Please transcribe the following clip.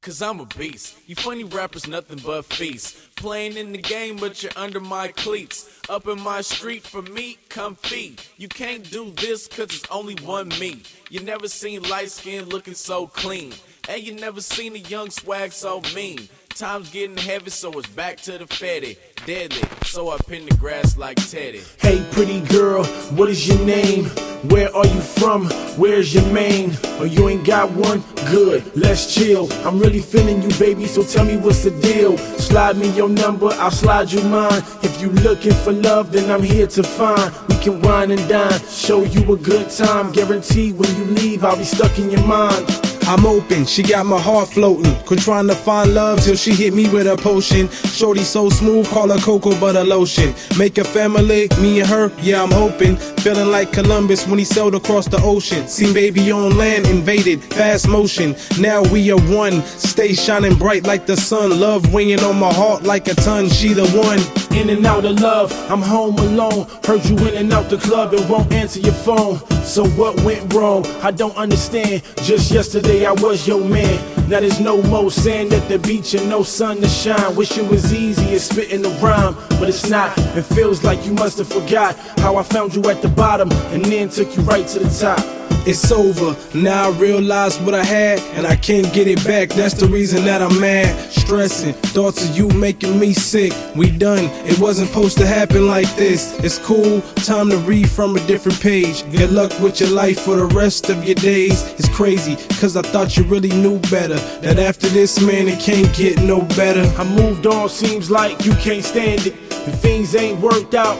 cause I'm a beast. You funny rappers, nothing but feasts. Playing in the game, but you're under my cleats. Up in my street for me, come feed. You can't do this cause it's only one me. You never seen light skin looking so clean. And you never seen a young swag so mean. Time's getting heavy, so it's back to the fetty. Deadly, so I pin the grass like Teddy. Hey pretty girl, what is your name? Where are you from? Where's your mane? Or you ain't got one? Good, let's chill. I'm really feeling you, baby, so tell me what's the deal. Slide me your number, I'll slide you mine. If you looking for love, then I'm here to find. We can wine and dine, show you a good time. Guarantee when you leave, I'll be stuck in your mind. I'm open, she got my heart floating. Quit trying to find love till she hit me with a potion. Shorty so smooth, call her cocoa butter lotion. Make a family, me and her, yeah I'm hoping. Feeling like Columbus when he sailed across the ocean. Seen baby on land, invaded, fast motion. Now we are one, stay shining bright like the sun. Love winging on my heart like a ton, she the one. In and out of love, I'm home alone. Heard you in and out the club and won't answer your phone. So what went wrong? I don't understand. Just yesterday I was your man. Now there's no more sand at the beach and no sun to shine. Wish it was easy as spitting a rhyme, but it's not. It feels like you must have forgot how I found you at the bottom and then took you right to the top. It's over, now I realize what I had and I can't get it back. That's the reason that I'm mad, stressing. Thoughts of you making me sick. We done, it wasn't supposed to happen like this. It's cool, time to read from a different page. Good luck with your life for the rest of your days. It's crazy, cause I thought you really knew better. That after this, man, it can't get no better. I moved on, seems like you can't stand it. If things ain't worked out,